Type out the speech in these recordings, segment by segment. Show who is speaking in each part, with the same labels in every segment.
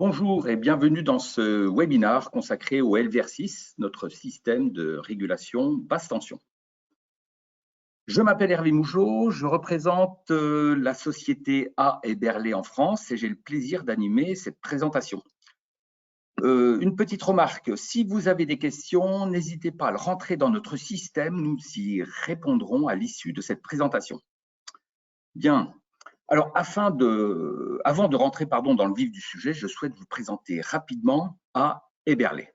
Speaker 1: Bonjour et bienvenue dans ce webinaire consacré au LVR6, notre système de régulation basse tension. Je m'appelle Hervé Mougeot, je représente la société A et Berlay en France et j'ai le plaisir d'animer cette présentation. Une petite remarque, si vous avez des questions, n'hésitez pas à le rentrer dans notre système, nous y répondrons à l'issue de cette présentation. Bien. Alors, avant de rentrer dans le vif du sujet, je souhaite vous présenter rapidement A et Berlay.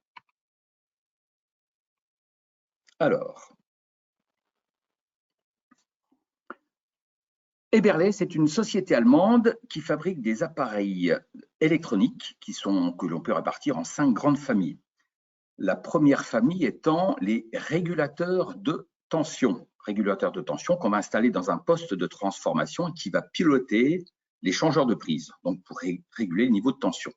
Speaker 1: Alors, Berlay, c'est une société allemande qui fabrique des appareils électroniques que l'on peut répartir en 5 grandes familles. La première famille étant les régulateurs de tension. Régulateurs de tension qu'on va installer dans un poste de transformation qui va piloter les changeurs de prise, donc pour réguler le niveau de tension.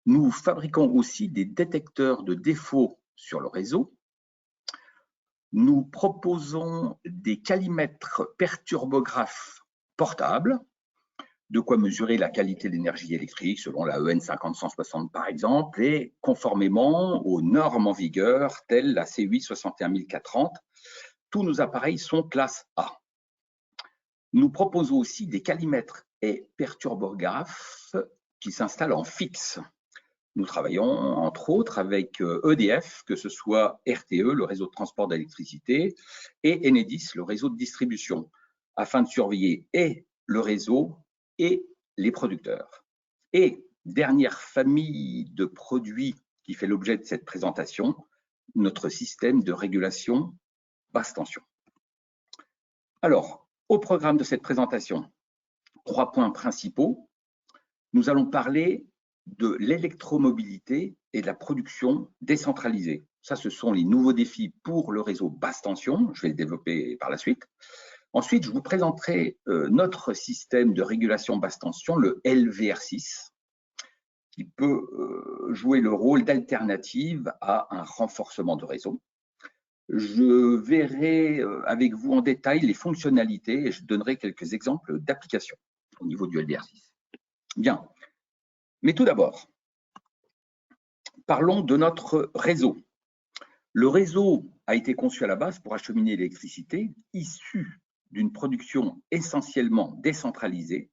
Speaker 1: Nous fabriquons aussi des détecteurs de défauts sur le réseau. Nous proposons des calimètres perturbographes portables, de quoi mesurer la qualité de l'énergie électrique selon la EN 50160 par exemple, et conformément aux normes en vigueur telles la C8 61430. Tous nos appareils sont classe A. Nous proposons aussi des calimètres et perturbographes qui s'installent en fixe. Nous travaillons entre autres avec EDF, que ce soit RTE, le réseau de transport d'électricité, et Enedis, le réseau de distribution, afin de surveiller et le réseau et les producteurs. Et dernière famille de produits qui fait l'objet de cette présentation, notre système de régulation basse tension. Alors, au programme de cette présentation, 3 points principaux. Nous allons parler de l'électromobilité et de la production décentralisée. Ça, ce sont les nouveaux défis pour le réseau basse tension. Je vais le développer par la suite. Ensuite, je vous présenterai notre système de régulation basse tension, le LVR6, qui peut jouer le rôle d'alternative à un renforcement de réseau. Je verrai avec vous en détail les fonctionnalités et je donnerai quelques exemples d'applications au niveau du LVR6. Bien, mais tout d'abord, parlons de notre réseau. Le réseau a été conçu à la base pour acheminer l'électricité issue d'une production essentiellement décentralisée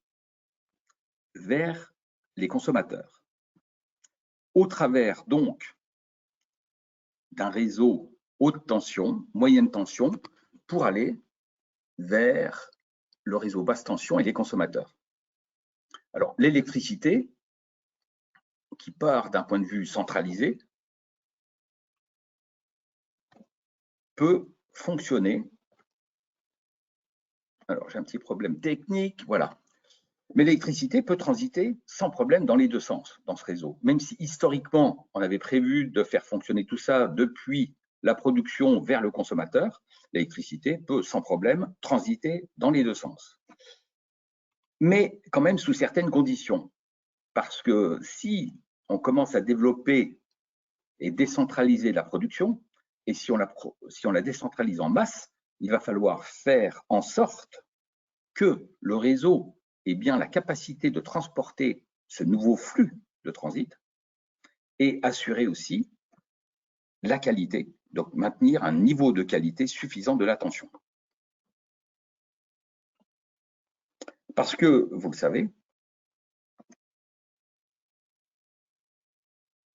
Speaker 1: vers les consommateurs. Au travers donc d'un réseau haute tension, moyenne tension, pour aller vers le réseau basse tension et les consommateurs. Alors, l'électricité, qui part d'un point de vue centralisé, peut fonctionner. Alors, j'ai un petit problème technique, voilà. Mais l'électricité peut transiter sans problème dans les deux sens, dans ce réseau. Même si historiquement, on avait prévu de faire fonctionner tout ça depuis la production vers le consommateur, l'électricité peut sans problème transiter dans les deux sens. Mais quand même sous certaines conditions. Parce que si on commence à développer et décentraliser la production, et si on la décentralise en masse, il va falloir faire en sorte que le réseau ait bien la capacité de transporter ce nouveau flux de transit et assurer aussi la qualité, donc maintenir un niveau de qualité suffisant de la tension. Parce que, vous le savez,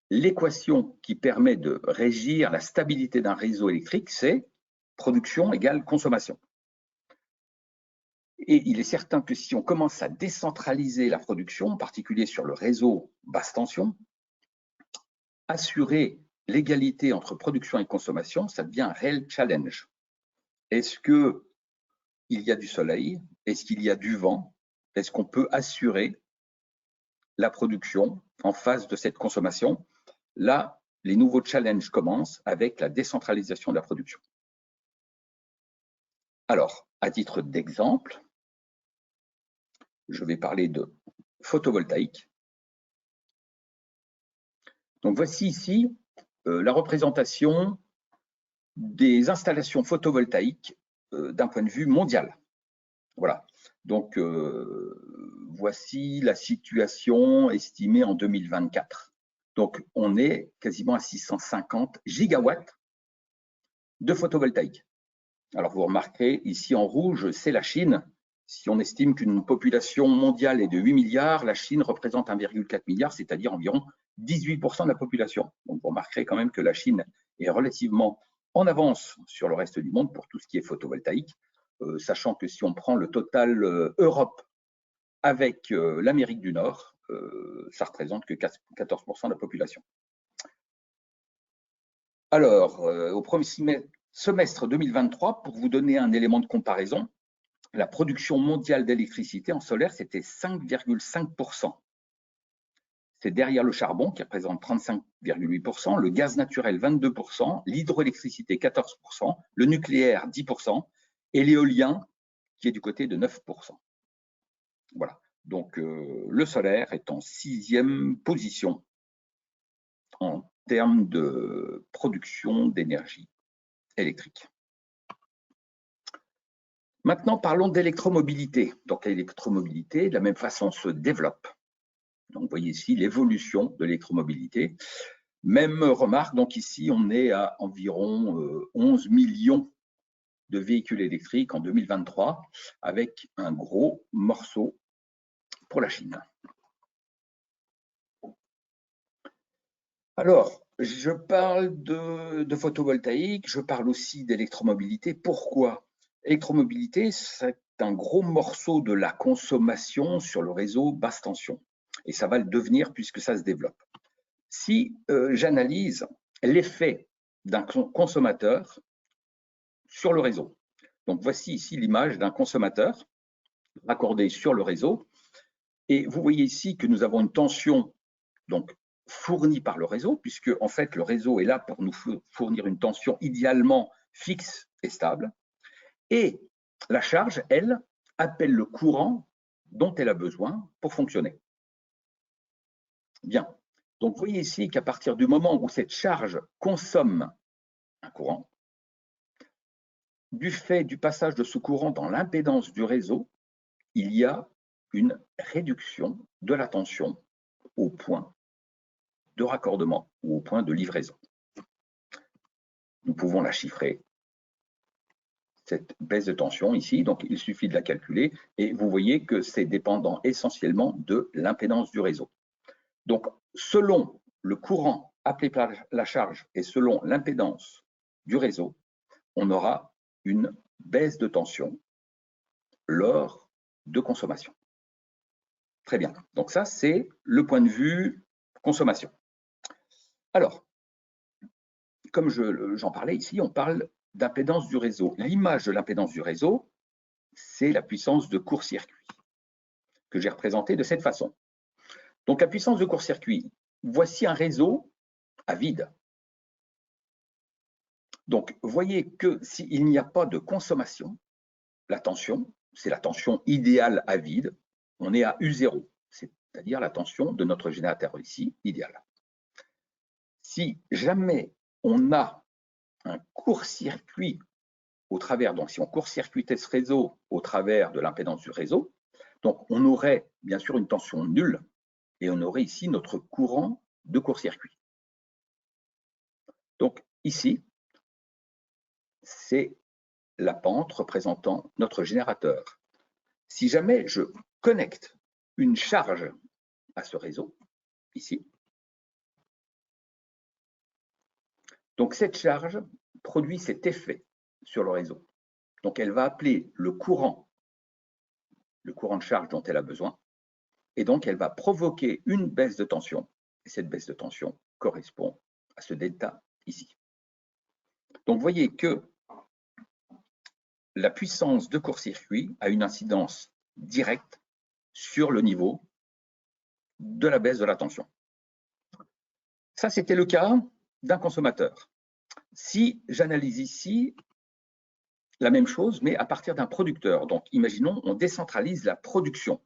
Speaker 1: l'équation qui permet de régir la stabilité d'un réseau électrique, c'est production égale consommation. Et il est certain que si on commence à décentraliser la production, en particulier sur le réseau basse tension, assurer l'égalité entre production et consommation, ça devient un réel challenge. Est-ce qu'il y a du soleil? Est-ce qu'il y a du vent? Est-ce qu'on peut assurer la production en face de cette consommation? Là, les nouveaux challenges commencent avec la décentralisation de la production. Alors, à titre d'exemple, je vais parler de photovoltaïque. Donc, voici ici la représentation des installations photovoltaïques d'un point de vue mondial. Voilà. Donc, voici la situation estimée en 2024. Donc, on est quasiment à 650 gigawatts de photovoltaïque. Alors, vous remarquerez, ici en rouge, c'est la Chine. Si on estime qu'une population mondiale est de 8 milliards, la Chine représente 1,4 milliard, c'est-à-dire environ 18% de la population. Donc, vous remarquerez quand même que la Chine est relativement en avance sur le reste du monde pour tout ce qui est photovoltaïque, sachant que si on prend le total Europe avec l'Amérique du Nord, ça représente que 14% de la population. Alors, au premier semestre 2023, pour vous donner un élément de comparaison, la production mondiale d'électricité en solaire, c'était 5,5%. C'est derrière le charbon qui représente 35,8%, le gaz naturel 22%, l'hydroélectricité 14%, le nucléaire 10% et l'éolien qui est du côté de 9%. Voilà. Donc, le solaire est en 6e position en termes de production d'énergie électrique. Maintenant, parlons d'électromobilité. Donc, l'électromobilité, de la même façon, se développe. Donc, vous voyez ici l'évolution de l'électromobilité. Même remarque, donc ici, on est à environ 11 millions de véhicules électriques en 2023, avec un gros morceau pour la Chine. Alors, je parle de photovoltaïque, je parle aussi d'électromobilité. Pourquoi? Électromobilité, c'est un gros morceau de la consommation sur le réseau basse tension. Et ça va le devenir puisque ça se développe. Si j'analyse l'effet d'un consommateur sur le réseau, donc voici ici l'image d'un consommateur raccordé sur le réseau. Et vous voyez ici que nous avons une tension donc, fournie par le réseau, puisque en fait le réseau est là pour nous fournir une tension idéalement fixe et stable. Et la charge, elle, appelle le courant dont elle a besoin pour fonctionner. Bien. Donc, vous voyez ici qu'à partir du moment où cette charge consomme un courant, du fait du passage de ce courant dans l'impédance du réseau, il y a une réduction de la tension au point de raccordement ou au point de livraison. Nous pouvons la chiffrer, cette baisse de tension ici, donc il suffit de la calculer et vous voyez que c'est dépendant essentiellement de l'impédance du réseau. Donc, selon le courant appelé par la charge et selon l'impédance du réseau, on aura une baisse de tension lors de consommation. Très bien. Donc ça, c'est le point de vue consommation. Alors, comme j'en parlais ici, on parle d'impédance du réseau. L'image de l'impédance du réseau, c'est la puissance de court-circuit que j'ai représentée de cette façon. Donc, la puissance de court-circuit, voici un réseau à vide. Donc, voyez que s'il n'y a pas de consommation, la tension, c'est la tension idéale à vide, on est à U0, c'est-à-dire la tension de notre générateur ici, idéale. Si jamais on a un court-circuit au travers, donc si on court-circuitait ce réseau au travers de l'impédance du réseau, donc on aurait bien sûr une tension nulle et on aurait ici notre courant de court-circuit. Donc ici, c'est la pente représentant notre générateur. Si jamais je connecte une charge à ce réseau, ici, donc cette charge produit cet effet sur le réseau. Donc elle va appeler le courant de charge dont elle a besoin, et donc elle va provoquer une baisse de tension, et cette baisse de tension correspond à ce delta ici. Donc vous voyez que la puissance de court-circuit a une incidence directe sur le niveau de la baisse de la tension. Ça, c'était le cas d'un consommateur. Si j'analyse ici la même chose, mais à partir d'un producteur, donc imaginons, on décentralise la production.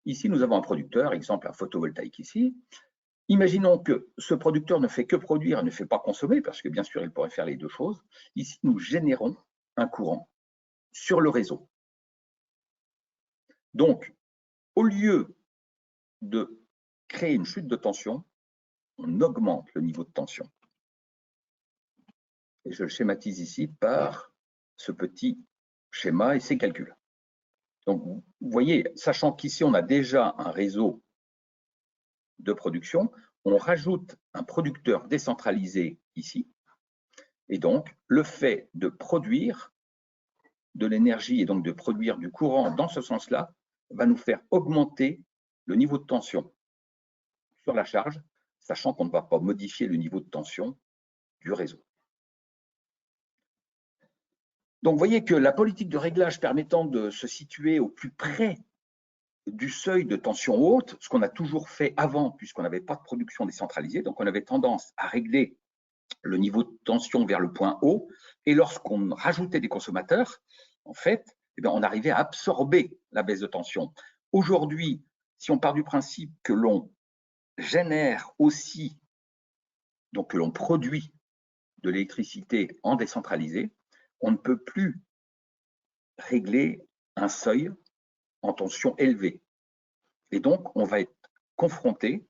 Speaker 1: Ici, nous avons un producteur, exemple un photovoltaïque ici. Imaginons que ce producteur ne fait que produire et ne fait pas consommer, parce que bien sûr, il pourrait faire les deux choses. Ici, nous générons un courant sur le réseau. Donc, au lieu de créer une chute de tension, on augmente le niveau de tension. Et je le schématise ici par ce petit schéma et ses calculs. Donc, vous voyez, sachant qu'ici, on a déjà un réseau de production, on rajoute un producteur décentralisé ici. Et donc, le fait de produire de l'énergie et donc de produire du courant dans ce sens-là va nous faire augmenter le niveau de tension sur la charge, sachant qu'on ne va pas modifier le niveau de tension du réseau. Donc, vous voyez que la politique de réglage permettant de se situer au plus près du seuil de tension haute, ce qu'on a toujours fait avant, puisqu'on n'avait pas de production décentralisée, donc on avait tendance à régler le niveau de tension vers le point haut, et lorsqu'on rajoutait des consommateurs, en fait, eh bien, on arrivait à absorber la baisse de tension. Aujourd'hui, si on part du principe que l'on génère aussi, donc que l'on produit de l'électricité en décentralisé, on ne peut plus régler un seuil en tension élevée. Et donc, on va être confronté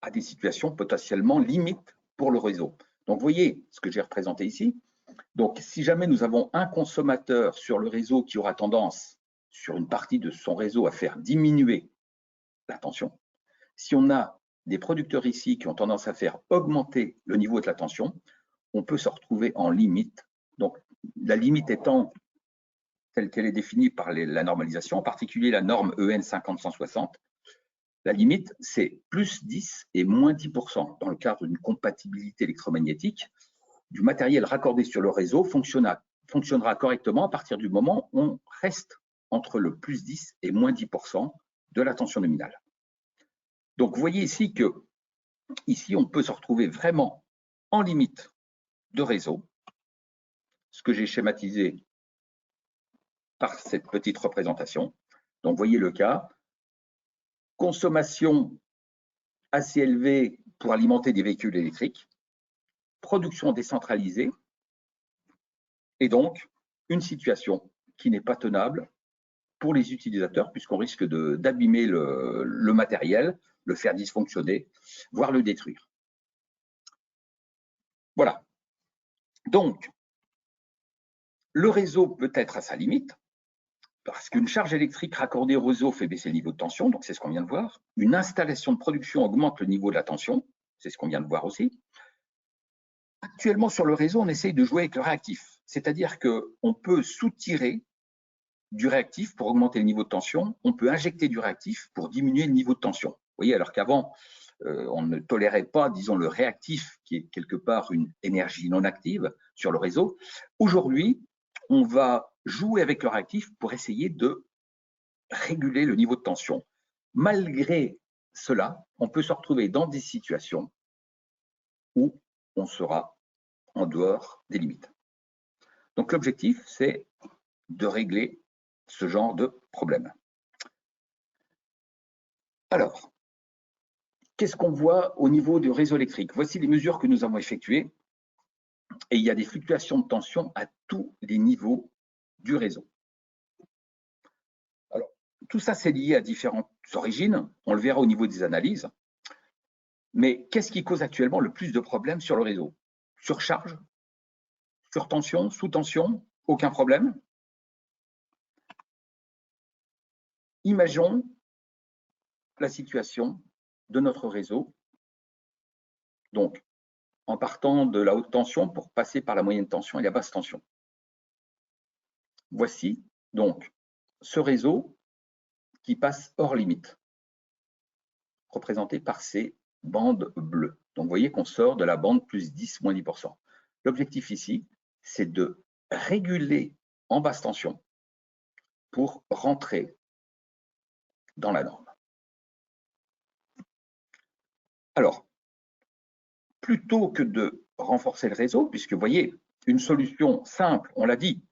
Speaker 1: à des situations potentiellement limites pour le réseau. Donc, vous voyez ce que j'ai représenté ici. Donc, si jamais nous avons un consommateur sur le réseau qui aura tendance, sur une partie de son réseau, à faire diminuer la tension, si on a des producteurs ici qui ont tendance à faire augmenter le niveau de la tension, on peut se retrouver en limite. Donc, la limite étant telle qu'elle est définie par la normalisation, en particulier la norme EN 50160, la limite, c'est plus 10 et moins 10% dans le cadre d'une compatibilité électromagnétique. Du matériel raccordé sur le réseau fonctionnera correctement à partir du moment où on reste entre le plus 10 et moins 10% de la tension nominale. Donc, vous voyez ici que ici, on peut se retrouver vraiment en limite de réseau, ce que j'ai schématisé par cette petite représentation. Donc, vous voyez le cas, consommation assez élevée pour alimenter des véhicules électriques, production décentralisée, et donc une situation qui n'est pas tenable pour les utilisateurs, puisqu'on risque d'abîmer le matériel, le faire dysfonctionner, voire le détruire. Voilà. Donc, le réseau peut être à sa limite, parce qu'une charge électrique raccordée au réseau fait baisser le niveau de tension, donc c'est ce qu'on vient de voir. Une installation de production augmente le niveau de la tension, c'est ce qu'on vient de voir aussi. Actuellement, sur le réseau, on essaye de jouer avec le réactif, c'est-à-dire qu'on peut soutirer du réactif pour augmenter le niveau de tension, on peut injecter du réactif pour diminuer le niveau de tension. Vous voyez, alors qu'avant, on ne tolérait pas, disons, le réactif, qui est quelque part une énergie non active sur le réseau. Aujourd'hui, on va jouer avec le réactif pour essayer de réguler le niveau de tension. Malgré cela, on peut se retrouver dans des situations où on sera en dehors des limites. Donc l'objectif, c'est de régler ce genre de problème. Alors, qu'est-ce qu'on voit au niveau du réseau électrique? Voici les mesures que nous avons effectuées. Et il y a des fluctuations de tension à tous les niveaux du réseau. Alors, tout ça, c'est lié à différentes origines. On le verra au niveau des analyses. Mais qu'est-ce qui cause actuellement le plus de problèmes sur le réseau? Surcharge, surtension, sous-tension, aucun problème. Imaginons la situation de notre réseau. Donc, en partant de la haute tension pour passer par la moyenne tension et la basse tension. Voici donc ce réseau qui passe hors limite, représenté par ces bandes bleues. Donc, vous voyez qu'on sort de la bande plus 10, moins 10%. L'objectif ici, c'est de réguler en basse tension pour rentrer dans la norme. Alors, plutôt que de renforcer le réseau, puisque vous voyez, une solution simple, on l'a dit,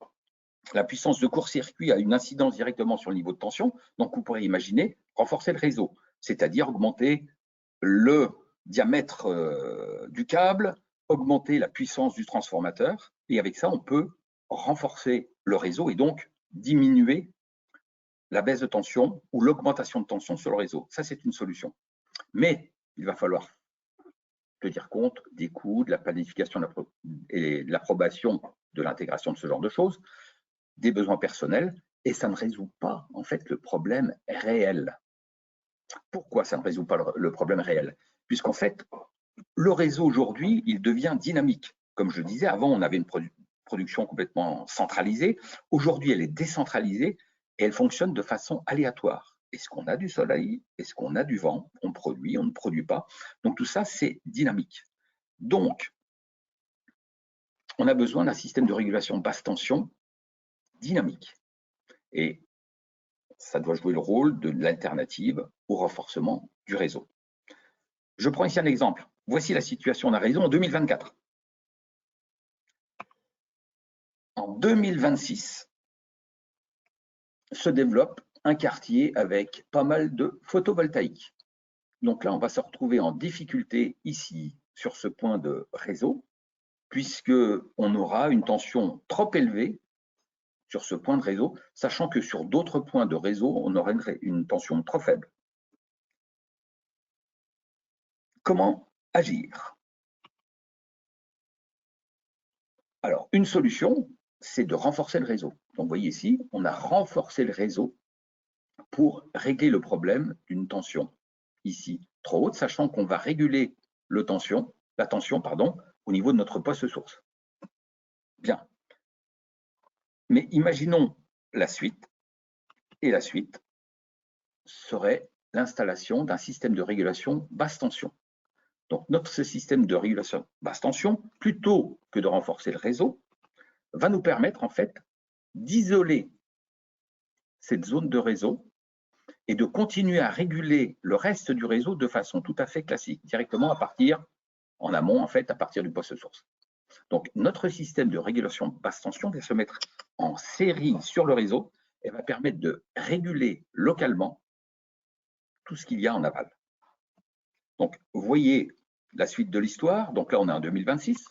Speaker 1: la puissance de court-circuit a une incidence directement sur le niveau de tension, donc vous pourrez imaginer renforcer le réseau, c'est-à-dire augmenter le diamètre du câble, augmenter la puissance du transformateur, et avec ça, on peut renforcer le réseau et donc diminuer la baisse de tension ou l'augmentation de tension sur le réseau. Ça, c'est une solution. Mais il va falloir tenir compte des coûts, de la planification et de l'approbation de l'intégration de ce genre de choses, des besoins personnels, et ça ne résout pas en fait le problème réel. Pourquoi ça ne résout pas le problème réel? Puisqu'en fait, le réseau aujourd'hui, il devient dynamique. Comme je disais, avant, on avait une production complètement centralisée. Aujourd'hui, elle est décentralisée et elle fonctionne de façon aléatoire. Est-ce qu'on a du soleil? Est-ce qu'on a du vent? On produit, on ne produit pas. Donc tout ça, c'est dynamique. Donc, on a besoin d'un système de régulation basse tension dynamique. Et ça doit jouer le rôle de l'alternative au renforcement du réseau. Je prends ici un exemple. Voici la situation d'un réseau en 2024. En 2026, se développe un quartier avec pas mal de photovoltaïque. Donc là, on va se retrouver en difficulté ici sur ce point de réseau, puisqu'on aura une tension trop élevée sur ce point de réseau, sachant que sur d'autres points de réseau, on aurait une tension trop faible. Comment agir? Alors, une solution, c'est de renforcer le réseau. Donc, vous voyez ici, on a renforcé le réseau pour régler le problème d'une tension ici trop haute, sachant qu'on va réguler la tension au niveau de notre poste source. Bien. Mais imaginons la suite, et la suite serait l'installation d'un système de régulation basse tension. Donc notre système de régulation basse tension, plutôt que de renforcer le réseau, va nous permettre en fait d'isoler cette zone de réseau et de continuer à réguler le reste du réseau de façon tout à fait classique, directement en amont en fait, à partir du poste source. Donc notre système de régulation basse tension va se mettre en série sur le réseau et va permettre de réguler localement tout ce qu'il y a en aval. Donc vous voyez la suite de l'histoire, donc là on est en 2026.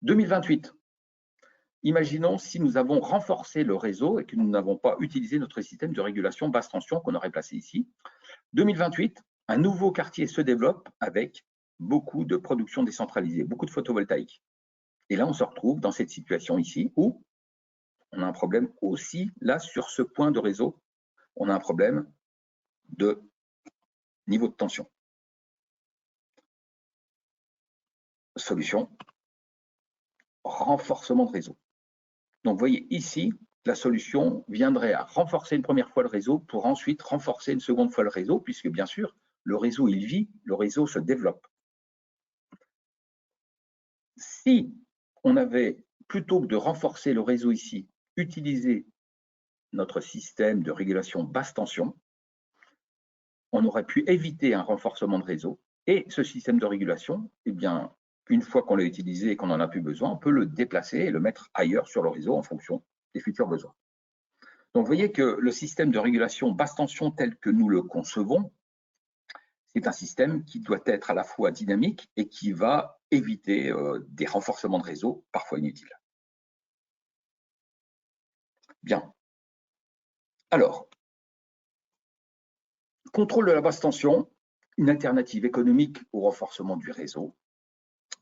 Speaker 1: 2028, imaginons si nous avons renforcé le réseau et que nous n'avons pas utilisé notre système de régulation basse tension qu'on aurait placé ici. 2028, un nouveau quartier se développe avec beaucoup de production décentralisée, beaucoup de photovoltaïque. Et là, on se retrouve dans cette situation ici où on a un problème aussi, là, sur ce point de réseau, on a un problème de niveau de tension. Solution, renforcement de réseau. Donc, vous voyez ici, la solution viendrait à renforcer une première fois le réseau pour ensuite renforcer une seconde fois le réseau, puisque bien sûr, le réseau, il vit, le réseau se développe. Si on avait, plutôt que de renforcer le réseau ici, utilisé notre système de régulation basse tension, on aurait pu éviter un renforcement de réseau. Et ce système de régulation, eh bien, une fois qu'on l'a utilisé et qu'on n'en a plus besoin, on peut le déplacer et le mettre ailleurs sur le réseau en fonction des futurs besoins. Donc, vous voyez que le système de régulation basse tension tel que nous le concevons, c'est un système qui doit être à la fois dynamique et qui va éviter des renforcements de réseau parfois inutiles. Bien. Alors, contrôle de la basse tension, une alternative économique au renforcement du réseau.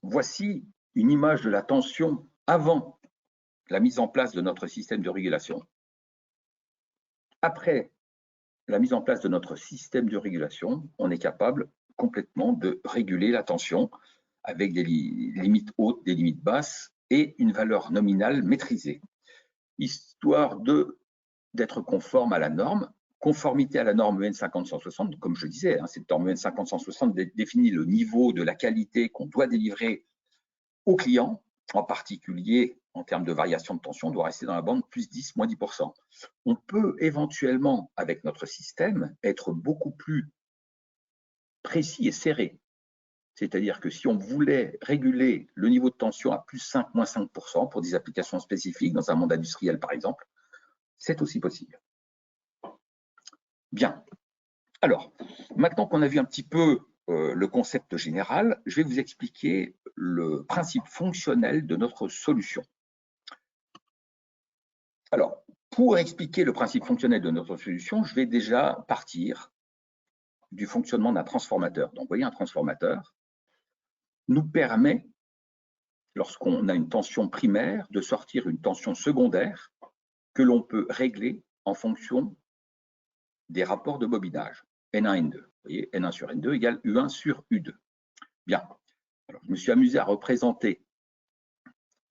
Speaker 1: Voici une image de la tension avant la mise en place de notre système de régulation. Après la mise en place de notre système de régulation, on est capable complètement de réguler la tension avec des limites hautes, des limites basses et une valeur nominale maîtrisée, histoire d'être conforme à la norme. Conformité à la norme EN 50160, comme je disais, cette norme EN 50160 définit le niveau de la qualité qu'on doit délivrer au client, en particulier en termes de variation de tension, on doit rester dans la bande plus 10, moins 10%. On peut éventuellement, avec notre système, être beaucoup plus précis et serré. C'est-à-dire que si on voulait réguler le niveau de tension à plus 5, moins 5% pour des applications spécifiques, dans un monde industriel par exemple, c'est aussi possible. Bien. Alors, maintenant qu'on a vu un petit peu le concept général, je vais vous expliquer le principe fonctionnel de notre solution. Alors, Pour expliquer le principe fonctionnel de notre solution, je vais déjà partir du fonctionnement d'un transformateur. Donc, vous voyez, un transformateur nous permet, lorsqu'on a une tension primaire, de sortir une tension secondaire que l'on peut régler en fonction des rapports de bobinage, N1, N2. Vous voyez, N1 sur N2 égale U1 sur U2. Bien. Alors, je me suis amusé à représenter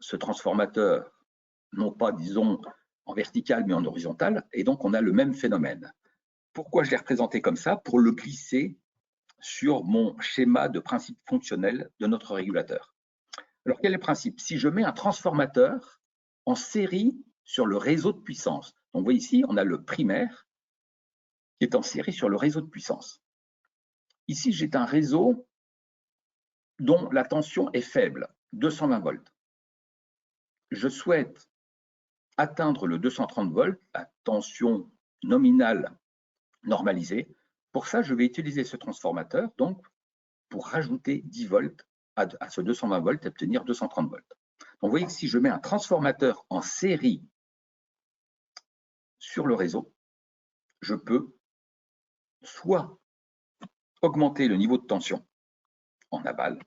Speaker 1: ce transformateur, non pas, disons, en vertical, mais en horizontal, et donc on a le même phénomène. Pourquoi je l'ai représenté comme ça? Pour le glisser sur mon schéma de principe fonctionnel de notre régulateur. Alors, quel est le principe? Si je mets un transformateur en série sur le réseau de puissance, donc vous voyez ici, on a le primaire qui est en série sur le réseau de puissance. Ici, j'ai un réseau dont la tension est faible, 220 volts. Je souhaite atteindre le 230 volts, la tension nominale normalisée. Pour ça, je vais utiliser ce transformateur donc pour rajouter 10 volts à ce 220 volts et obtenir 230 volts. Donc, vous voyez que si je mets un transformateur en série sur le réseau, je peux soit augmenter le niveau de tension en aval,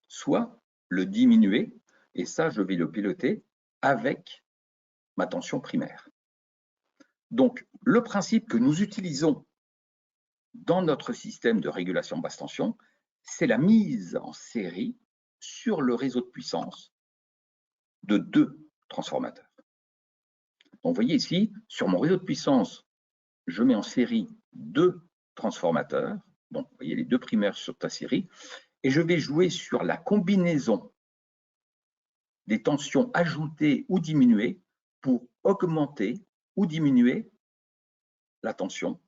Speaker 1: soit le diminuer, et ça, je vais le piloter avec ma tension primaire. Donc, le principe que nous utilisons dans notre système de régulation basse tension, c'est la mise en série sur le réseau de puissance de 2 transformateurs. Donc, vous voyez ici, sur mon réseau de puissance, je mets en série 2 transformateurs, donc vous voyez les 2 primaires sur ta série, et je vais jouer sur la combinaison des tensions ajoutées ou diminuées pour augmenter ou diminuer la tension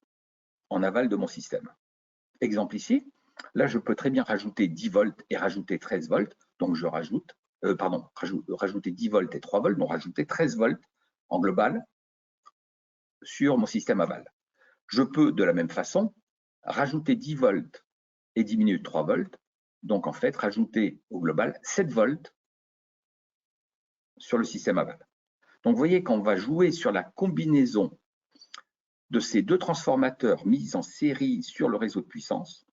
Speaker 1: en aval de mon système. Exemple ici, là je peux très bien rajouter 10 volts et rajouter 13 volts, donc je rajoute, rajouter 10 volts et 3 volts, donc rajouter 13 volts en global sur mon système aval. Je peux de la même façon rajouter 10 volts et diminuer de 3 volts, donc en fait rajouter au global 7 volts sur le système aval. Donc vous voyez qu'on va jouer sur la combinaison de ces 2 transformateurs mis en série sur le réseau de puissance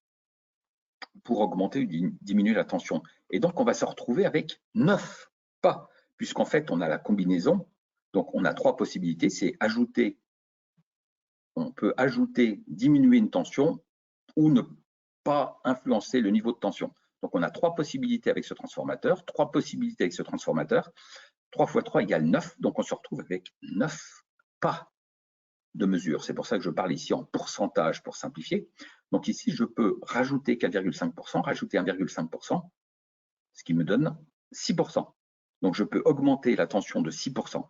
Speaker 1: pour augmenter ou diminuer la tension. Et donc on va se retrouver avec 9 pas, puisqu'en fait on a la combinaison, donc on a 3 possibilités, c'est ajouter, on peut ajouter, diminuer une tension ou ne pas influencer le niveau de tension. Donc on a 3 possibilités avec ce transformateur, 3 possibilités avec ce transformateur, 3 fois 3 égale 9, donc on se retrouve avec 9 pas de mesure. C'est pour ça que je parle ici en pourcentage pour simplifier. Donc ici, je peux rajouter 4,5%, rajouter 1,5%, ce qui me donne 6%. Donc je peux augmenter la tension de 6%,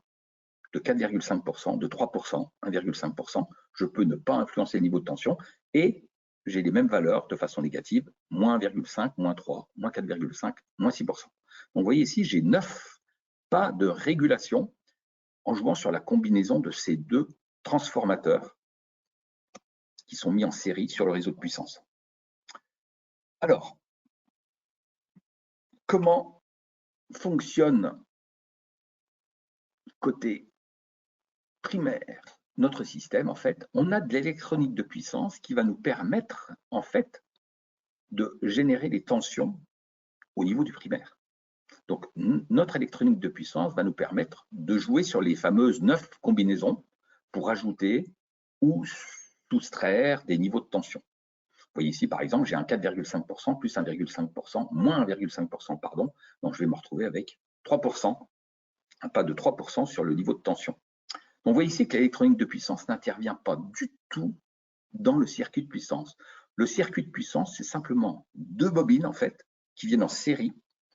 Speaker 1: de 4,5%, de 3%, 1,5%. Je peux ne pas influencer le niveau de tension et j'ai les mêmes valeurs de façon négative, moins 1,5, moins 3, moins 4,5, moins 6%. Donc vous voyez ici, j'ai 9 pas de régulation en jouant sur la combinaison de ces 2 transformateurs qui sont mis en série sur le réseau de puissance. Alors, comment fonctionne côté primaire notre système? En fait, on a de l'électronique de puissance qui va nous permettre en fait de générer des tensions au niveau du primaire. Donc, notre électronique de puissance va nous permettre de jouer sur les fameuses 9 combinaisons pour ajouter ou soustraire des niveaux de tension. Vous voyez ici, par exemple, j'ai un 4,5% plus 1,5%, moins 1,5%, pardon. Donc, je vais me retrouver avec 3%, un pas de 3% sur le niveau de tension. Donc, vous voyez ici que l'électronique de puissance n'intervient pas du tout dans le circuit de puissance. Le circuit de puissance, c'est simplement 2 bobines, en fait, qui viennent en série,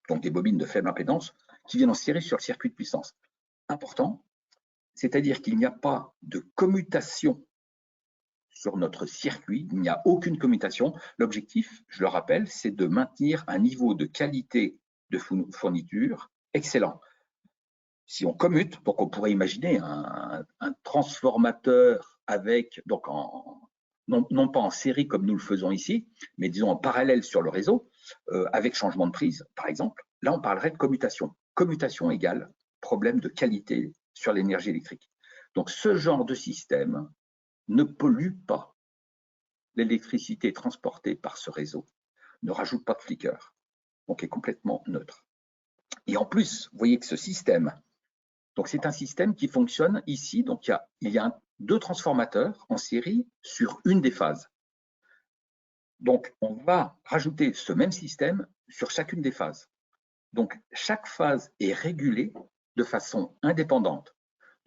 Speaker 1: donc des bobines de faible impédance, qui viennent en série sur le circuit de puissance. Important, c'est-à-dire qu'il n'y a pas de commutation sur notre circuit, il n'y a aucune commutation. L'objectif, je le rappelle, c'est de maintenir un niveau de qualité de fourniture excellent. Si on commute, donc on pourrait imaginer un transformateur avec, donc non pas en série comme nous le faisons ici, mais disons en parallèle sur le réseau, avec changement de prise, par exemple. Là, on parlerait de commutation. Commutation égale problème de qualité sur l'énergie électrique. Donc, ce genre de système ne pollue pas l'électricité transportée par ce réseau, ne rajoute pas de flicker, donc est complètement neutre. Et en plus, vous voyez que ce système, donc c'est un système qui fonctionne ici, donc il y a 2 transformateurs en série sur une des phases. Donc, on va rajouter ce même système sur chacune des phases. Donc, chaque phase est régulée de façon indépendante.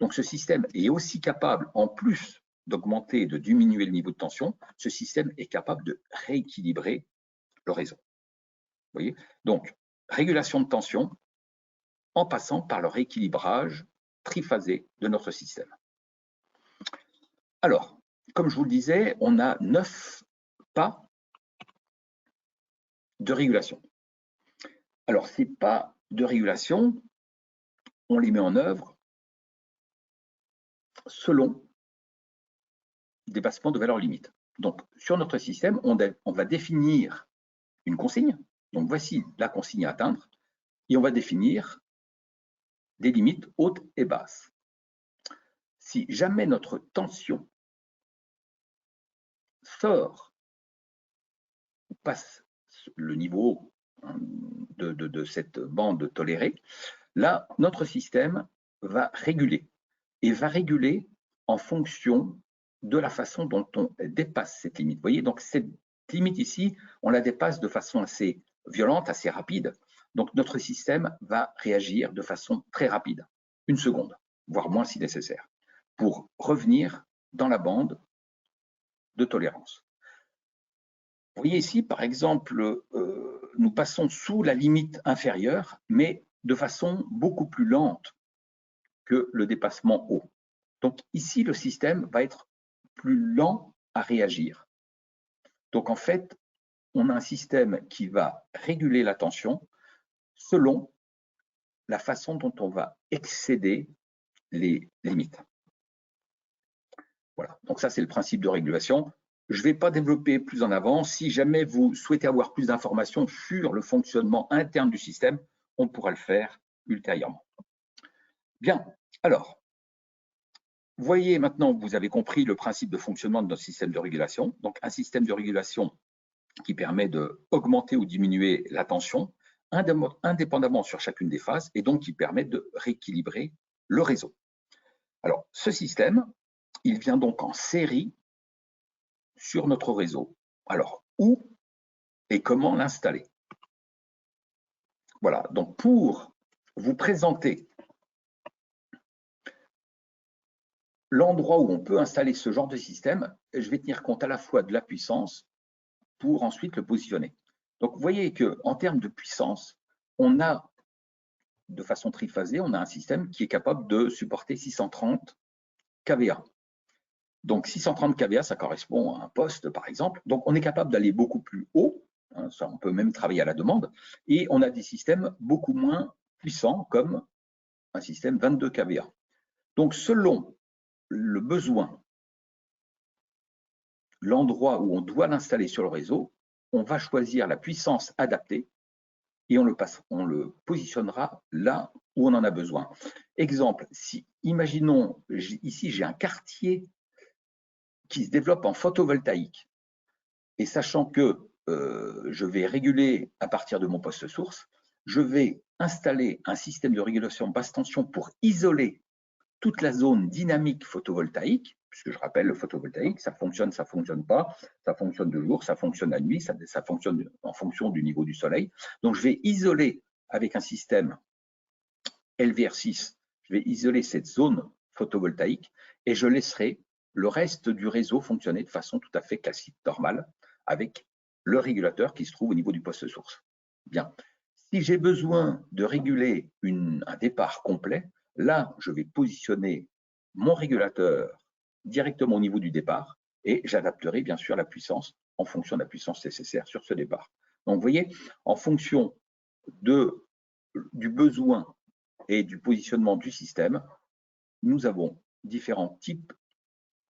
Speaker 1: Donc, ce système est aussi capable, en plus d'augmenter et de diminuer le niveau de tension, ce système est capable de rééquilibrer le réseau. Vous voyez? Donc, régulation de tension en passant par le rééquilibrage triphasé de notre système. Alors, comme je vous le disais, on a 9 pas de régulation. Alors, ces pas de régulation, on les met en œuvre selon dépassement de valeur limite. Donc, sur notre système, on va définir une consigne. Donc, voici la consigne à atteindre. Et on va définir des limites hautes et basses. Si jamais notre tension sort ou passe le niveau de cette bande tolérée, là, notre système va réguler et va réguler en fonction de la façon dont on dépasse cette limite. Vous voyez, donc cette limite ici, on la dépasse de façon assez violente, assez rapide. Donc notre système va réagir de façon très rapide, 1 seconde, voire moins si nécessaire, pour revenir dans la bande de tolérance. Vous voyez ici, par exemple, nous passons sous la limite inférieure, mais de façon beaucoup plus lente que le dépassement haut. Donc ici, le système va être plus lent à réagir. Donc en fait, on a un système qui va réguler la tension selon la façon dont on va excéder les limites. Voilà, donc ça c'est le principe de régulation. Je ne vais pas développer plus en avant. Si jamais vous souhaitez avoir plus d'informations sur le fonctionnement interne du système, on pourra le faire ultérieurement. Bien, alors, vous voyez maintenant, vous avez compris le principe de fonctionnement de notre système de régulation. Donc, un système de régulation qui permet d'augmenter ou diminuer la tension indépendamment sur chacune des phases et donc qui permet de rééquilibrer le réseau. Alors, ce système, il vient donc en série sur notre réseau. Alors, où et comment l'installer? Voilà, donc pour vous présenter l'endroit où on peut installer ce genre de système, je vais tenir compte à la fois de la puissance pour ensuite le positionner. Donc, vous voyez qu'en termes de puissance, on a, de façon triphasée, on a un système qui est capable de supporter 630 kVA. Donc, 630 kVA, ça correspond à un poste, par exemple. Donc, on est capable d'aller beaucoup plus haut. Hein, ça, on peut même travailler à la demande. Et on a des systèmes beaucoup moins puissants, comme un système 22 kVA. Donc, selon le besoin, l'endroit où on doit l'installer sur le réseau, on va choisir la puissance adaptée et on le positionnera là où on en a besoin. Exemple, si, imaginons, ici j'ai un quartier qui se développe en photovoltaïque, et sachant que je vais réguler à partir de mon poste source, je vais installer un système de régulation basse tension pour isoler toute la zone dynamique photovoltaïque, puisque je rappelle, le photovoltaïque, ça fonctionne pas, ça fonctionne de jour, ça fonctionne la nuit, ça fonctionne en fonction du niveau du soleil. Donc, je vais isoler avec un système LVR6, je vais isoler cette zone photovoltaïque et je laisserai le reste du réseau fonctionner de façon tout à fait classique, normale, avec le régulateur qui se trouve au niveau du poste source. Bien. Si j'ai besoin de réguler un départ complet, là, je vais positionner mon régulateur directement au niveau du départ et j'adapterai bien sûr la puissance en fonction de la puissance nécessaire sur ce départ. Donc, vous voyez, en fonction du besoin et du positionnement du système, nous avons différents types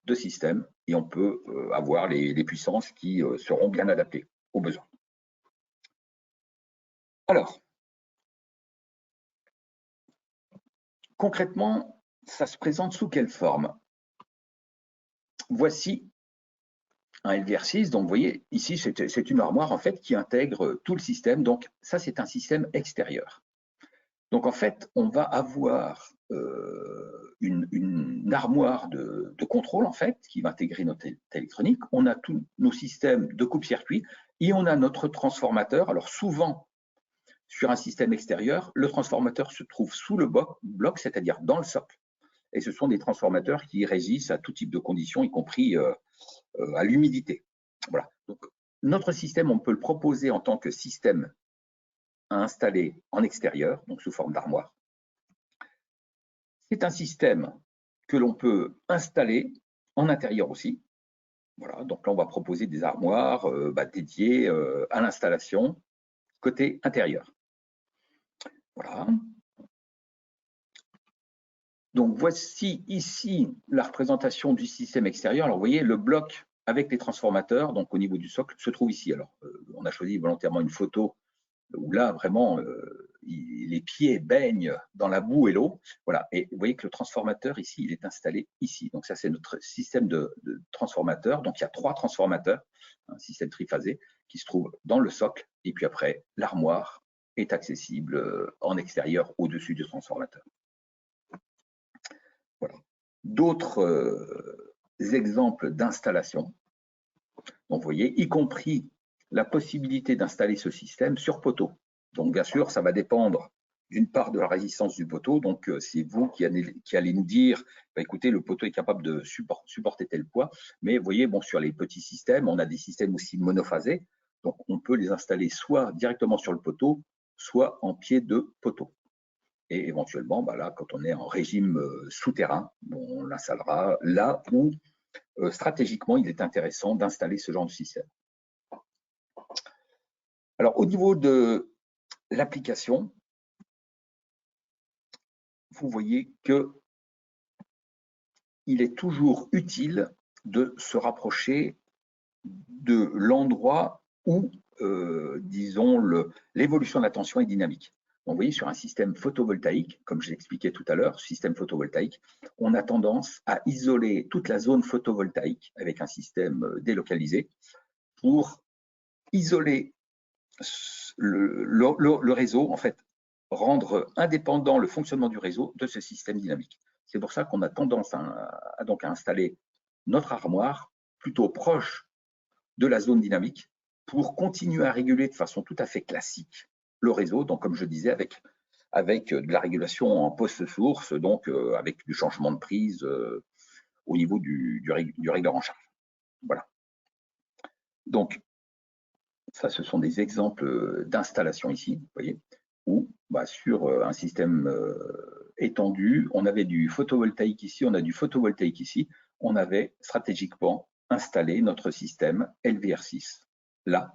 Speaker 1: de systèmes et on peut avoir les puissances qui seront bien adaptées aux besoins. Alors, concrètement, ça se présente sous quelle forme? Voici un LVR6, donc vous voyez, ici c'est une armoire en fait qui intègre tout le système, donc ça c'est un système extérieur. Donc en fait, on va avoir une armoire de contrôle en fait qui va intégrer notre électronique. On a tous nos systèmes de coupe-circuit et on a notre transformateur. Alors souvent, sur un système extérieur, le transformateur se trouve sous le bloc, c'est-à-dire dans le socle. Et ce sont des transformateurs qui résistent à tout type de conditions, y compris à l'humidité. Voilà. Donc, notre système, on peut le proposer en tant que système à installer en extérieur, donc sous forme d'armoire. C'est un système que l'on peut installer en intérieur aussi. Voilà, donc là, on va proposer des armoires dédiées à l'installation côté intérieur. Voilà. Donc, voici ici la représentation du système extérieur. Alors, vous voyez, le bloc avec les transformateurs, donc au niveau du socle, se trouve ici. Alors, on a choisi volontairement une photo où là, vraiment, les pieds baignent dans la boue et l'eau. Voilà. Et vous voyez que le transformateur, ici, il est installé ici. Donc, ça, c'est notre système de transformateur. Donc, il y a 3 transformateurs, un système triphasé, qui se trouve dans le socle. Et puis après, l'armoire est accessible en extérieur au-dessus du transformateur. Voilà. D'autres exemples d'installation. Donc, vous voyez, y compris la possibilité d'installer ce système sur poteau. Donc, bien sûr, ça va dépendre d'une part de la résistance du poteau. Donc, c'est vous qui allez nous dire, bah, écoutez, le poteau est capable de supporter tel poids. Mais vous voyez, bon, sur les petits systèmes, on a des systèmes aussi monophasés. Donc, on peut les installer soit directement sur le poteau, soit en pied de poteau. Et éventuellement, bah là, quand on est en régime souterrain, on l'installera là où stratégiquement il est intéressant d'installer ce genre de système. Alors, au niveau de l'application, vous voyez que il est toujours utile de se rapprocher de l'endroit où, disons, l'évolution de la tension est dynamique. Donc, vous voyez, sur un système photovoltaïque, comme je l'expliquais tout à l'heure, système photovoltaïque, on a tendance à isoler toute la zone photovoltaïque avec un système délocalisé pour isoler le réseau, en fait, rendre indépendant le fonctionnement du réseau de ce système dynamique. C'est pour ça qu'on a tendance à installer notre armoire plutôt proche de la zone dynamique pour continuer à réguler de façon tout à fait classique le réseau, donc comme je disais, avec de la régulation en post-source, donc avec du changement de prise au niveau du régleur en charge. Voilà. Donc, ça, ce sont des exemples d'installation ici, vous voyez, où sur un système étendu, on avait du photovoltaïque ici, on a du photovoltaïque ici, on avait stratégiquement installé notre système LVR6 là,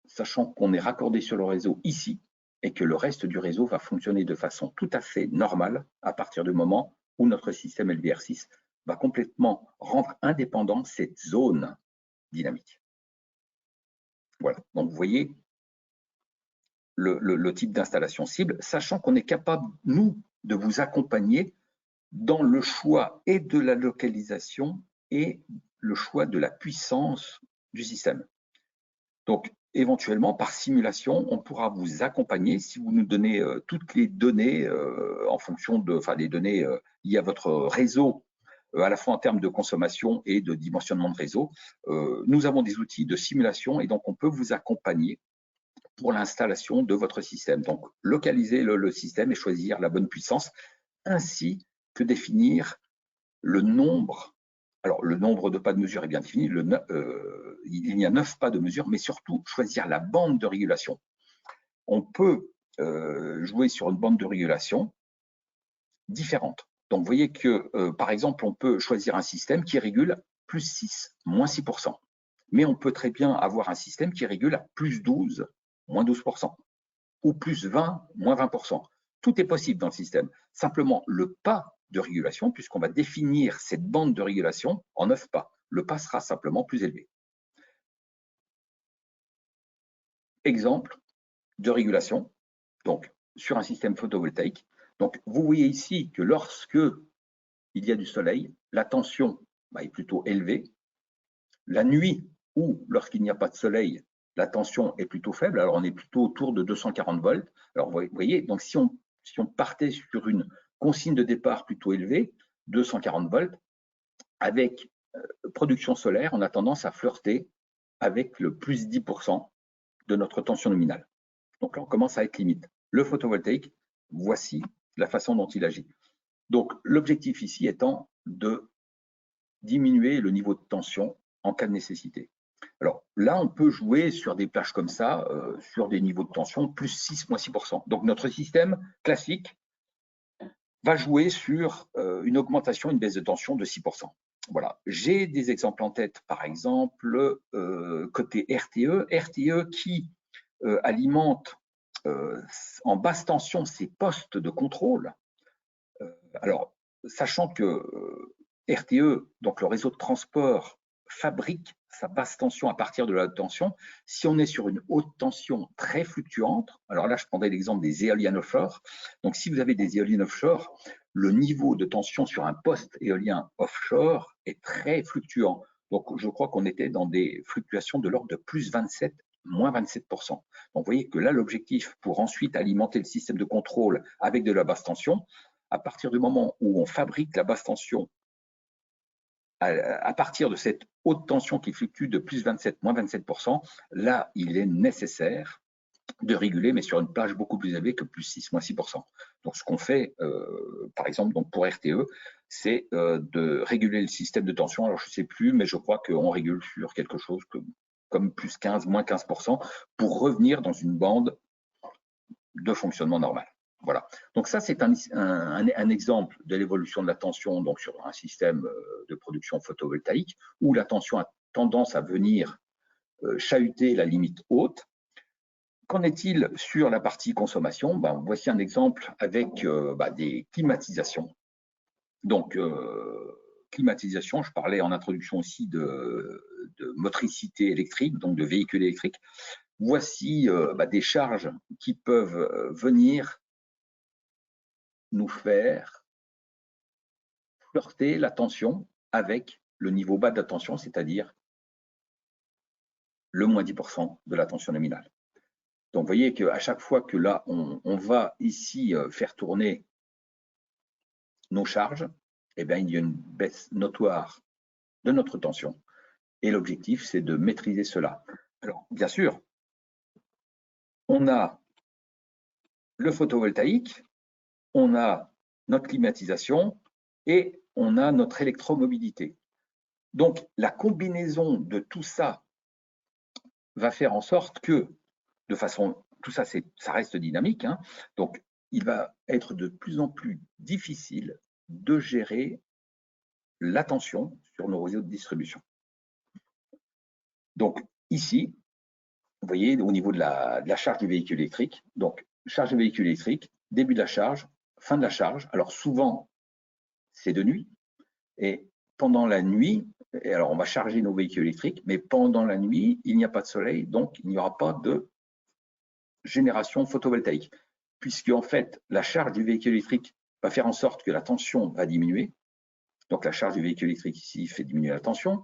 Speaker 1: sachant qu'on est raccordé sur le réseau ici et que le reste du réseau va fonctionner de façon tout à fait normale à partir du moment où notre système LVR6 va complètement rendre indépendant cette zone dynamique. Voilà, donc vous voyez le type d'installation cible, sachant qu'on est capable, nous, de vous accompagner dans le choix et de la localisation et le choix de la puissance du système. Donc, éventuellement, par simulation, on pourra vous accompagner si vous nous donnez toutes les données en fonction des données liées à votre réseau, à la fois en termes de consommation et de dimensionnement de réseau. Nous avons des outils de simulation et donc on peut vous accompagner pour l'installation de votre système. Donc, localiser le système et choisir la bonne puissance, ainsi que définir le nombre. Alors, le nombre de pas de mesure est bien défini. Il y a 9 pas de mesure, mais surtout choisir la bande de régulation. On peut jouer sur une bande de régulation différente. Donc, vous voyez que, par exemple, on peut choisir un système qui régule plus 6, moins 6%. Mais on peut très bien avoir un système qui régule à plus 12, moins 12%, ou plus 20, moins 20%. Tout est possible dans le système. Simplement, le pas de régulation, puisqu'on va définir cette bande de régulation en 9 pas, le pas sera simplement plus élevé. Exemple de régulation, donc sur un système photovoltaïque. Donc, vous voyez ici que lorsque il y a du soleil, la tension est plutôt élevée. La nuit, ou lorsqu'il n'y a pas de soleil, la tension est plutôt faible. Alors, on est plutôt autour de 240 volts. Alors, vous voyez, donc si on partait sur une consigne de départ plutôt élevée, 240 volts, avec production solaire, on a tendance à flirter avec le plus 10% de notre tension nominale. Donc là, on commence à être limite. Le photovoltaïque, voici la façon dont il agit. Donc, l'objectif ici étant de diminuer le niveau de tension en cas de nécessité. Alors là, on peut jouer sur des plages comme ça, sur des niveaux de tension plus 6, moins 6%. Donc, notre système classique va jouer sur une augmentation, une baisse de tension de 6%. Voilà. J'ai des exemples en tête, par exemple, côté RTE. RTE qui alimente en basse tension ces postes de contrôle. Alors, sachant que RTE, donc le réseau de transport, fabrique sa basse tension à partir de la haute tension. Si on est sur une haute tension très fluctuante, alors là, je prendrai l'exemple des éoliennes offshore. Donc, si vous avez des éoliennes offshore, le niveau de tension sur un poste éolien offshore est très fluctuant. Donc, je crois qu'on était dans des fluctuations de l'ordre de plus 27, moins 27%. Donc, vous voyez que là, l'objectif pour ensuite alimenter le système de contrôle avec de la basse tension, à partir du moment où on fabrique la basse tension à partir de cette haute tension qui fluctue de plus 27, moins 27%, là, il est nécessaire de réguler, mais sur une plage beaucoup plus élevée que plus 6, moins 6%. Donc, ce qu'on fait, par exemple, donc pour RTE, c'est de réguler le système de tension. Alors, je ne sais plus, mais je crois qu'on régule sur quelque chose comme plus 15, moins 15%, pour revenir dans une bande de fonctionnement normal. Voilà. Donc ça, c'est un exemple de l'évolution de la tension donc sur un système de production photovoltaïque où la tension a tendance à venir chahuter la limite haute. Qu'en est-il sur la partie consommation? Voici un exemple avec des climatisations. Donc, climatisation, je parlais en introduction aussi de motricité électrique, donc de véhicules électriques. Voici des charges qui peuvent venir nous faire flirter la tension avec le niveau bas de la tension, c'est-à-dire le moins 10% de la tension nominale. Donc, vous voyez qu'à chaque fois que là, on va ici faire tourner nos charges, eh bien, il y a une baisse notoire de notre tension. Et l'objectif, c'est de maîtriser cela. Alors, bien sûr, on a le photovoltaïque, on a notre climatisation et on a notre électromobilité. Donc, la combinaison de tout ça va faire en sorte que, de façon, tout ça, ça reste dynamique, hein, donc il va être de plus en plus difficile de gérer la tension sur nos réseaux de distribution. Donc, ici, vous voyez, au niveau de la charge du véhicule électrique, donc charge du véhicule électrique, début de la charge, fin de la charge. Alors, souvent, c'est de nuit. Et pendant la nuit, et alors on va charger nos véhicules électriques, mais pendant la nuit, il n'y a pas de soleil, donc il n'y aura pas de génération photovoltaïque, puisque en fait, la charge du véhicule électrique va faire en sorte que la tension va diminuer. Donc la charge du véhicule électrique ici fait diminuer la tension.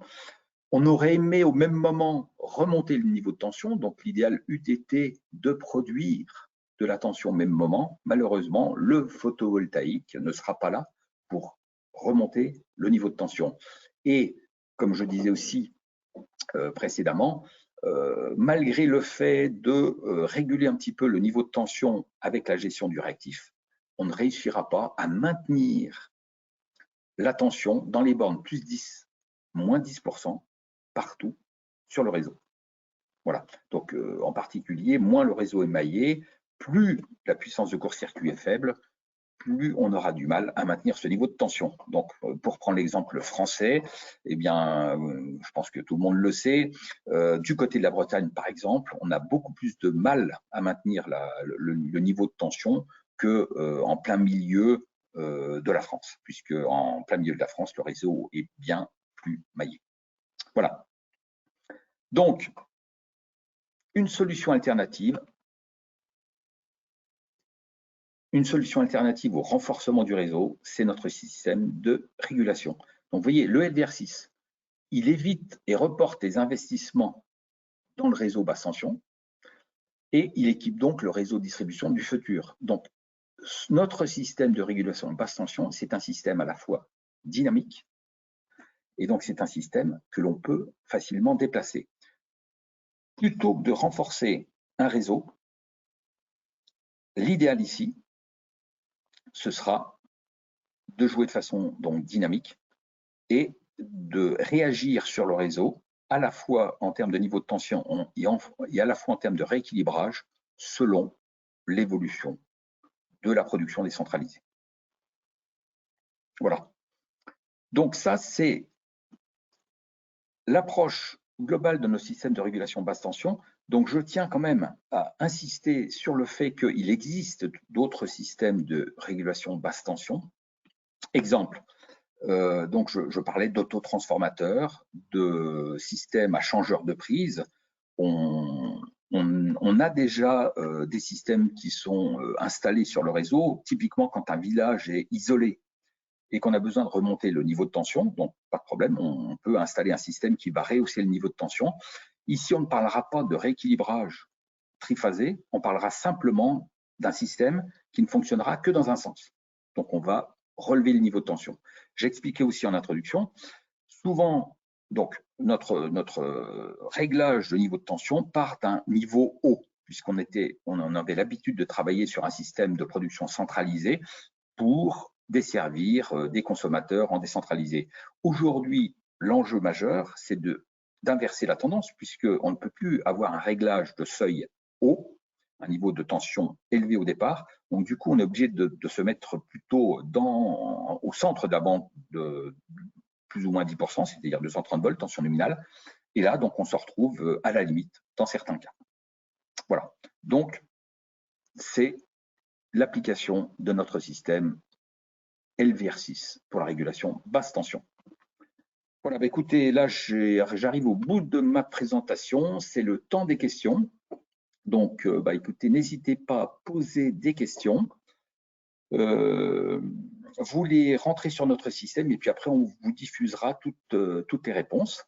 Speaker 1: On aurait aimé au même moment remonter le niveau de tension, donc l'idéal eût été de produire de la tension au même moment. Malheureusement, le photovoltaïque ne sera pas là pour remonter le niveau de tension. Et comme je disais aussi précédemment, malgré le fait de réguler un petit peu le niveau de tension avec la gestion du réactif, on ne réussira pas à maintenir la tension dans les bornes plus 10, moins 10% partout sur le réseau. Voilà. Donc, en particulier, moins le réseau est maillé, plus la puissance de court-circuit est faible, plus on aura du mal à maintenir ce niveau de tension. Donc, pour prendre l'exemple français, eh bien, je pense que tout le monde le sait, du côté de la Bretagne, par exemple, on a beaucoup plus de mal à maintenir le niveau de tension qu'en plein milieu de la France, puisque en plein milieu de la France, le réseau est bien plus maillé. Voilà. Donc, une solution alternative, Une solution alternative au renforcement du réseau, c'est notre système de régulation. Donc, vous voyez, le LVR6, il évite et reporte les investissements dans le réseau basse tension et il équipe donc le réseau de distribution du futur. Donc, notre système de régulation basse tension, c'est un système à la fois dynamique et donc c'est un système que l'on peut facilement déplacer. Plutôt que de renforcer un réseau, l'idéal ici, ce sera de jouer de façon donc dynamique et de réagir sur le réseau à la fois en termes de niveau de tension et à la fois en termes de rééquilibrage selon l'évolution de la production décentralisée. Voilà. Donc ça, c'est l'approche globale de nos systèmes de régulation basse tension. Donc je tiens quand même à insister sur le fait qu'il existe d'autres systèmes de régulation basse tension. Exemple, donc je parlais d'autotransformateurs, de systèmes à changeur de prise. On a déjà des systèmes qui sont installés sur le réseau, typiquement quand un village est isolé et qu'on a besoin de remonter le niveau de tension, donc pas de problème, on peut installer un système qui va rehausser le niveau de tension. Ici, on ne parlera pas de rééquilibrage triphasé, on parlera simplement d'un système qui ne fonctionnera que dans un sens. Donc on va relever le niveau de tension. J'expliquais aussi en introduction, souvent, donc notre réglage de niveau de tension part d'un niveau haut, puisqu'on en avait l'habitude de travailler sur un système de production centralisé pour desservir des consommateurs en décentralisé. Aujourd'hui, l'enjeu majeur, c'est d'inverser la tendance, puisqu'on ne peut plus avoir un réglage de seuil haut, un niveau de tension élevé au départ. Donc, du coup, on est obligé de se mettre plutôt au centre de la bande de plus ou moins 10%, c'est-à-dire 230 volts, tension nominale. Et là, donc, on se retrouve à la limite dans certains cas. Voilà. Donc, c'est l'application de notre système LVR6 pour la régulation basse tension. Voilà, bah écoutez, là j'arrive au bout de ma présentation, c'est le temps des questions. Donc, écoutez, n'hésitez pas à poser des questions. Vous les rentrez sur notre système et puis après on vous diffusera toutes les réponses.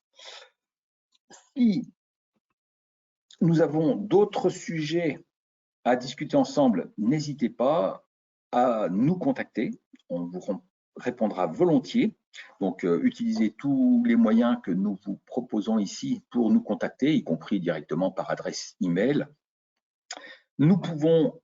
Speaker 1: Si nous avons d'autres sujets à discuter ensemble, n'hésitez pas à nous contacter. On vous répondra volontiers. Donc, utilisez tous les moyens que nous vous proposons ici pour nous contacter, y compris directement par adresse email. Nous pouvons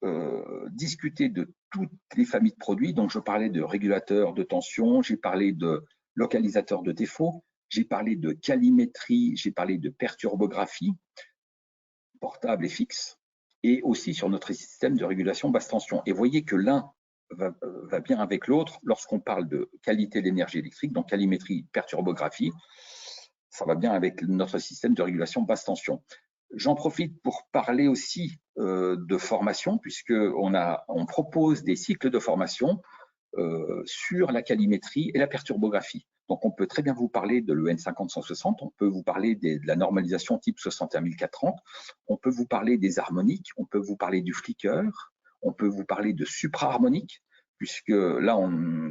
Speaker 1: discuter de toutes les familles de produits. Donc, je parlais de régulateurs de tension, j'ai parlé de localisateurs de défaut, j'ai parlé de calimétrie, j'ai parlé de perturbographie, portable et fixe, et aussi sur notre système de régulation basse tension. Et voyez que l'un va bien avec l'autre lorsqu'on parle de qualité de l'énergie électrique, donc calimétrie, perturbographie, ça va bien avec notre système de régulation basse tension. J'en profite pour parler aussi de formation, puisqu'on propose des cycles de formation sur la calimétrie et la perturbographie. Donc, on peut très bien vous parler de l'EN 50-160, on peut vous parler de la normalisation type 61430, on peut vous parler des harmoniques, on peut vous parler du flicker, on peut vous parler de supra-harmonique, puisque là,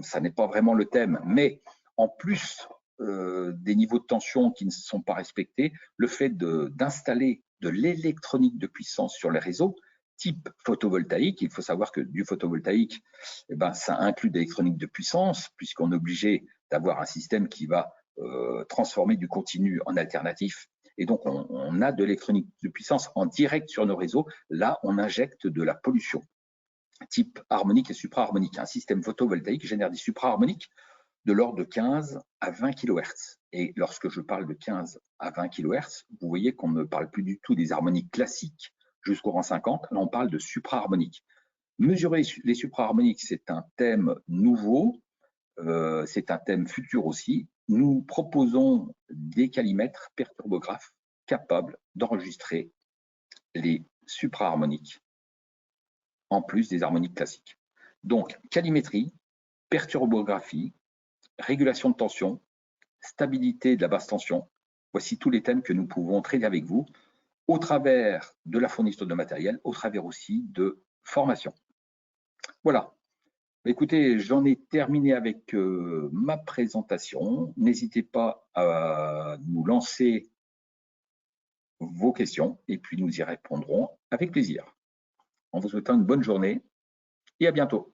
Speaker 1: ça n'est pas vraiment le thème, mais en plus des niveaux de tension qui ne sont pas respectés, le fait d'installer de l'électronique de puissance sur les réseaux, type photovoltaïque, il faut savoir que du photovoltaïque, ça inclut de l'électronique de puissance, puisqu'on est obligé d'avoir un système qui va transformer du continu en alternatif. Et donc, on a de l'électronique de puissance en direct sur nos réseaux. Là, on injecte de la pollution, type harmonique et supra-harmonique. Un système photovoltaïque génère des supra-harmoniques de l'ordre de 15 à 20 kHz. Et lorsque je parle de 15 à 20 kHz, vous voyez qu'on ne parle plus du tout des harmoniques classiques jusqu'au rang 50, là on parle de supra-harmonique. Mesurer les supra-harmoniques, c'est un thème nouveau, c'est un thème futur aussi. Nous proposons des calimètres perturbographes capables d'enregistrer les supra-harmoniques en plus des harmoniques classiques. Donc, calimétrie, perturbographie, régulation de tension, stabilité de la basse tension, voici tous les thèmes que nous pouvons traiter avec vous au travers de la fourniture de matériel, au travers aussi de formation. Voilà. Écoutez, j'en ai terminé avec ma présentation. N'hésitez pas à nous lancer vos questions et puis nous y répondrons avec plaisir. En vous souhaitant une bonne journée et à bientôt.